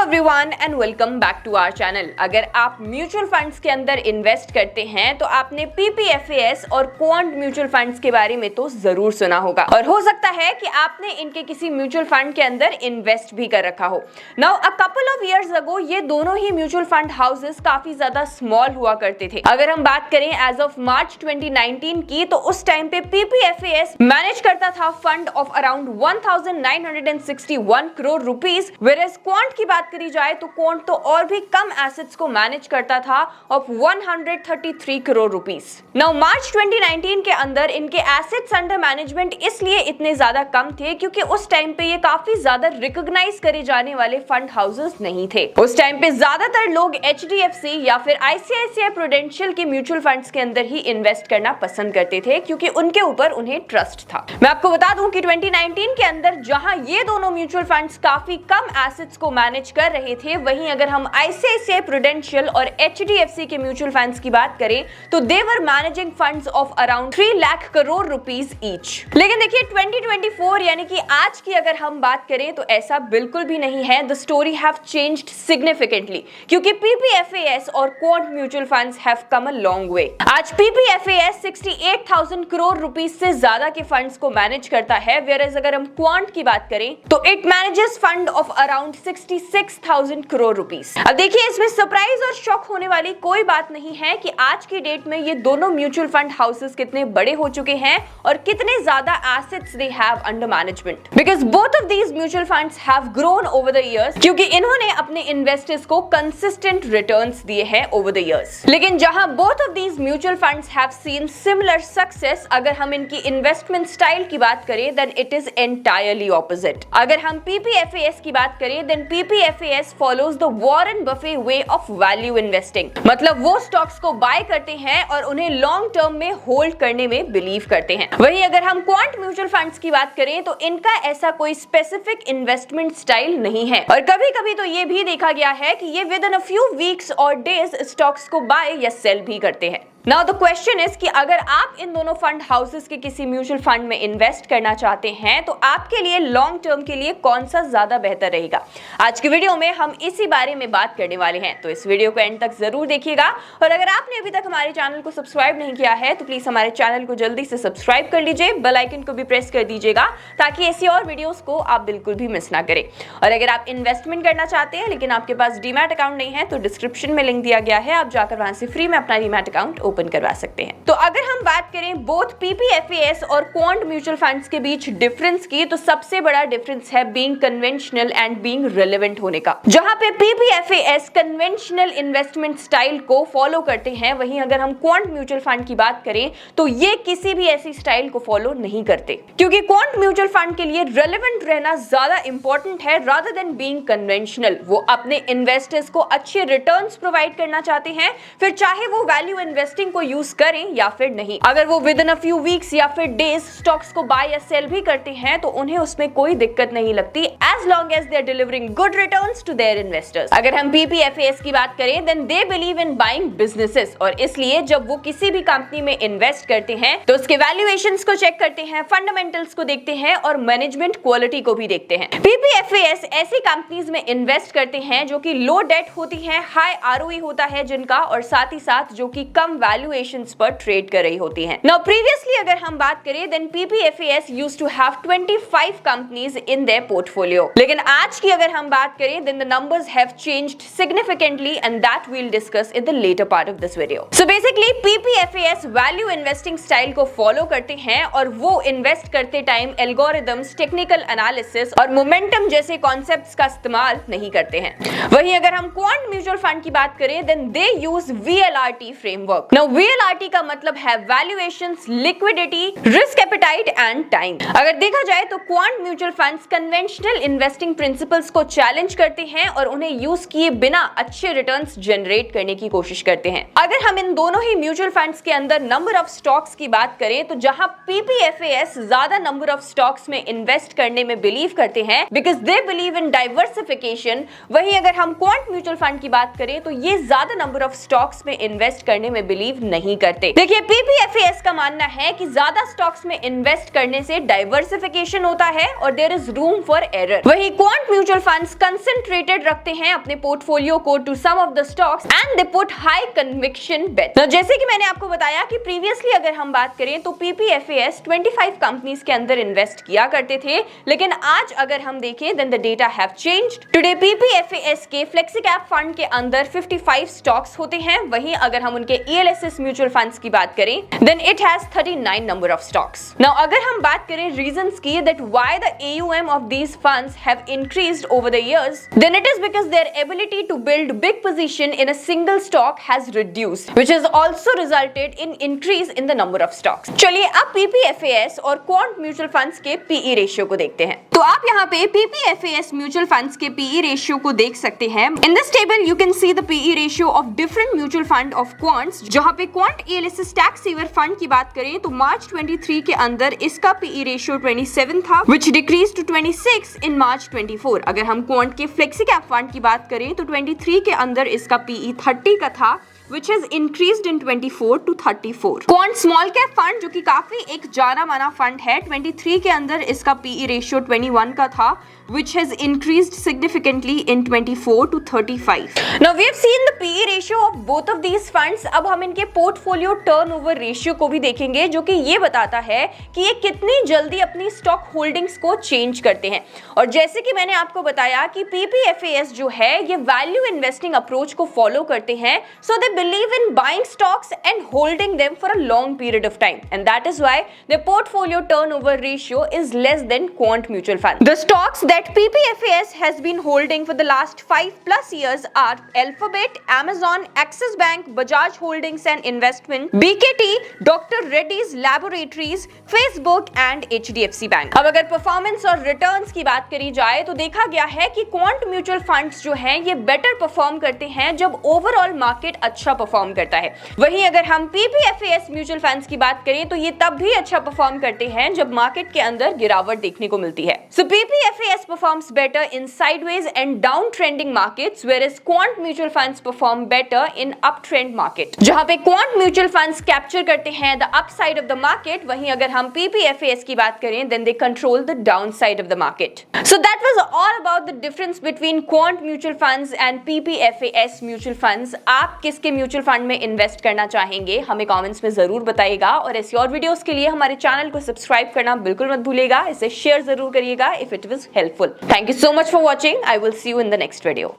Everyone and welcome back to our channel. अगर आप mutual funds के अंदर इन्वेस्ट करते हैं तो आपने पीपीएफएस और क्वांट म्यूचुअल फंड्स के बारे में तो जरूर सुना होगा और हो सकता है कि आपने इनके किसी म्यूचुअल फंड के अंदर इन्वेस्ट भी कर रखा हो। Now a couple of years ago ये दोनों ही म्यूचुअल फंड हाउसेस काफी ज्यादा स्मॉल हुआ करते थे। अगर हम बात करें एज ऑफ मार्च 2019 की तो उस टाइम पे पीपीएफएस मैनेज करता था fund of around 1961 crore rupees, whereas quant की बात करी जाए तो क्वांट तो और भी कम एसेट्स को मैनेज करता था ऑफ 133 करोड़ रुपीस। नाउ मार्च 2019 के अंदर इनके एसेट्स अंडर मैनेजमेंट इसलिए इतने ज्यादा कम थे क्योंकि उस टाइम पे ये काफी ज्यादा रिकॉग्नाइज करे जाने वाले फंड हाउसेस नहीं थे। उस टाइम पे ज्यादातर लोग एचडीएफसी या फिर आईसीआईसीआई प्रूडेंशियल के म्यूचुअल फंड्स के अंदर ही इन्वेस्ट करना पसंद करते थे क्योंकि उनके ऊपर उन्हें ट्रस्ट था। मैं आपको बता दूं कि 2019 के अंदर जहां ये दोनों म्यूचुअल फंड्स काफी कम एसेट्स को मैनेज कर रहे थे, वहीं अगर हम आईसीआईसीआई प्रूडेंशियल और एचडीएफसी के म्यूचुअल फंड्स की बात करें तो they were managing funds of around 3 lakh crore rupees each. लेकिन देखिए 2024 यानी कि आज की अगर हम बात करें तो ऐसा बिल्कुल भी नहीं है। The story have changed significantly क्योंकि पीपीएफएस और quant mutual funds have come a long way. आज पीपीएफएस 68,000 करोड़ रुपीस से ज्यादा के फंड्स को मैनेज करता है, वेयरएज अगर हम क्वांट की बात करें तो it manages fund of around 66,000 crore rupees. अब देखिए इसमें सरप्राइज और शॉक होने वाली कोई बात नहीं है कि आज की डेट में ये दोनों म्यूचुअल फंड हाउसेस कितने बड़े हो चुके हैं और कितने ज्यादा assets they have under management, because both of these mutual funds have grown over the years क्योंकि इन्होंने अपने इन्वेस्टर्स को कंसिस्टेंट रिटर्न्स दिए हैं ओवर द इयर्स। लेकिन जहां both of these mutual funds have seen similar success, अगर हम इनकी इन्वेस्टमेंट स्टाइल की बात करें then it is entirely opposite. अगर हम पीपीएफएस की बात करें then PPFAS follows the Warren Buffett way of value investing, मतलब वो स्टॉक्स को बाय करते हैं और उन्हें लॉन्ग टर्म में होल्ड करने में बिलीव करते हैं। वहीं अगर हम क्वांट म्यूचुअल फंड्स की बात करें तो इनका ऐसा कोई स्पेसिफिक इन्वेस्टमेंट स्टाइल नहीं है और कभी-कभी तो ये भी देखा गया है कि ये with in a few weeks और डेज स्टॉक्स को बाय या सेल भी करते हैं। नाउ द क्वेश्चन इज कि अगर आप इन दोनों फंड हाउसेस के किसी म्यूचुअल फंड में इन्वेस्ट करना चाहते हैं तो आपके लिए लॉन्ग टर्म के लिए कौन सा ज्यादा बेहतर रहेगा। आज की वीडियो में हम इसी बारे में बात करने वाले हैं, तो इस वीडियो को एंड तक जरूर देखिएगा। और अगर आपने अभी तक हमारे चैनल को सब्सक्राइब नहीं किया है तो प्लीज हमारे चैनल को जल्दी से सब्सक्राइब कर लीजिए, बेल आइकन को भी प्रेस कर दीजिएगा ताकि ऐसी और वीडियोस को आप बिल्कुल भी मिस ना करें। और अगर आप इन्वेस्टमेंट करना चाहते हैं लेकिन आपके पास डीमैट अकाउंट नहीं है तो डिस्क्रिप्शन में लिंक दिया गया है, आप जाकर वहां से फ्री में अपना डीमैट अकाउंट ओपन करवा सकते हैं। तो अगर हम बात करें बोथ पीपीएफएस और क्वांट म्यूचुअल फंड्स के बीच डिफरेंस की तो सबसे बड़ा डिफरेंस है being conventional and being relevant होने का। जहां पे पीपीएफएस कन्वेंशनल इन्वेस्टमेंट स्टाइल को फॉलो करते हैं, वहीं अगर हम क्वांट म्यूचुअल फंड की बात करें तो ये किसी भी ऐसी स्टाइल को फॉलो नहीं करते क्योंकि क्वांट म्यूचुअल फंड के लिए रिलेवेंट रहना ज्यादा इंपॉर्टेंट है रादर देन बीइंग कन्वेंशनल। वो अपने इन्वेस्टर्स को अच्छे रिटर्न्स प्रोवाइड करना चाहते हैं, फिर चाहे वो वैल्यू इन्वेस्टिंग को यूज करें या फिर नहीं। अगर वो with in a few weeks या फिर डेज स्टॉक्स को बाय या सेल भी करते हैं तो उन्हें उसमें कोई दिक्कत नहीं लगती as long as they are delivering good returns to their investors. अगर हम पीपीएफएस की बात करें then they believe in buying businesses और इसलिए जब वो किसी भी कंपनी में इन्वेस्ट करते हैं तो उसके वैल्यूएशंस को चेक करते हैं, फंडामेंटल्स को देखते हैं और मैनेजमेंट क्वालिटी को भी देखते हैं। पीपीएफएस ऐसी कंपनीज में इन्वेस्ट करते हैं जो कि लो डेट होती है, हाई आरओई होता है जिनका, और साथ ही साथ जो कि कम वैल्यूएशंस पर ट्रेड कर रही होती हैं। नाउ प्रीवियसली अगर हम बात करें then PPFAS used to have 25 companies in their portfolio, लेकिन आज की अगर हम बात करें then the numbers have changed significantly and that we will discuss in the latter part of this video. So basically PPFAS value investing style को follow करते हैं और वो इन्वेस्ट करते टाइम एल्गोरिथम्स, टेक्निकल एनालिसिस और मोमेंटम जैसे concepts का इस्तेमाल नहीं करते हैं। वहीं अगर हम क्वांट म्यूचुअल फंड की बात करें then they use VLRT framework. Now VLRT का मतलब है valuations, liquidity, risk appetite and time. अगर देखा जाए तो quant mutual funds conventional investing principles को चैलेंज करते हैं और उन्हें यूज किए बिना अच्छे रिटर्न्स जनरेट करने की कोशिश करते हैं। अगर हम इन दोनों ही म्यूचुअल फंड्स के अंदर नंबर ऑफ स्टॉक्स की बात करें तो जहां पीपीएफएस ज्यादा नंबर ऑफ स्टॉक्स में इन्वेस्ट करने में बिलीव करते हैं because they believe in diversification, वहीं अगर हम क्वांट म्यूचुअल फंड की बात करें तो ये ज्यादा नंबर ऑफ स्टॉक्स में इन्वेस्ट करने में बिलीव बिलीव नहीं करते। देखिए, PPFAS का मानना है कि ज्यादा स्टॉक्स में इन्वेस्ट करने से डाइवर्सिफिकेशन होता है और there is room for error. वही क्वांट म्यूचुअल फंड्स कंसंट्रेटेड रखते हैं अपने पोर्टफोलियो को to some of the stocks and they put high conviction bet. जैसे कि मैंने आपको बताया कि प्रीवियसली अगर हम बात करें तो PPFAS 25 कंपनीज के अंदर इन्वेस्ट किया करते थे, लेकिन आज अगर हम देखें then the data have changed. Today PPFAS के फ्लेक्सी कैप फंड के अंदर 55 स्टॉक्स होते हैं। वहीं अगर हम उनके ELSS म्यूचुअल फंड्स की बात करें then it has 39 number of stocks. Now अगर हम बात करें रीजंस की that why the AUM of these funds have increased over the years, then it is because their ability to build big position in a single stock has reduced which has also resulted in increase in the number of stocks. चलिए अब PPFAS और quant mutual funds के PE ratio को देखते हैं। तो आप यहाँ पे PPFAS म्यूचुअल फंड्स के PE रेशियो को देख सकते हैं। In this table you can see the PE ratio of different mutual fund of quants. जहाँ पे quant ELSS tax saver fund की बात करें तो मार्च 23 के अंदर इसका PE रेशियो 27 था which decreased to 26 in March 24। अगर हम क्वांट के फ्लेक्सी कैप फंड की बात करें तो 23 के अंदर इसका PE 30 का था which has increased in 24 to 34। Quant small cap fund जो कि काफी एक जाना माना फंड है, 23 के अंदर इसका PE रेशियो 21 का था which has increased significantly in 24 to 35। Now we have seen the PE ratio of both of these funds। अब हम इनके पोर्टफोलियो टर्नओवर रेशियो को भी देखेंगे जो कि ये बताता है कि ये कितनी जल्दी अपनी स्टॉक होल्डिंग्स को चेंज करते हैं। और जैसे कि मैंने आपको बताया कि PPFAS जो है ये वैल्यू इन्वेस्टिंग अप्रोच को फॉलो करते हैं, सो दे believe in buying stocks and holding them for a long period of time, and that is why their portfolio turnover ratio is less than quant mutual fund। The stocks that PPFAS has been holding for the last 5+ years are Alphabet, Amazon, Axis Bank, Bajaj Holdings and Investment, BKT, Dr. Reddy's Laboratories, Facebook and HDFC Bank। अब अगर performance और returns की बात करी जाए तो देखा गया है कि क्वांट म्यूचुअल फंड्स जो हैं ये बेटर परफॉर्म करते हैं जब ओवरऑल मार्केट अच्छा परफॉर्म करता है। वहीं अगर हम PPFAS म्यूचुअल फंड्स की बात करें तो ये तब भी अच्छा परफॉर्म करते हैं जब मार्केट के अंदर गिरावट देखने को मिलती है। सो PPFAS performs better in sideways and downtrending markets whereas quant mutual funds perform better in uptrend market। जहां पे quant mutual funds कैप्चर करते हैं the upside of the market, वहीं अगर हम PPFAS की बात करें then they control the downside of the market। So that was all about the difference between quant mutual funds and PPFAS mutual funds। आप किसके म्यूचुअल फंड में invest करना चाहेंगे हमें कमेंट्स में जरूर बताइएगा, और ऐसी और वीडियोस के लिए हमारे चैनल को सब्सक्राइब करना बिल्कुल मत भूलिएगा। इसे शेयर जरूर करिएगा if it was helpful. Thank you so much for watching. I will see you in the next video.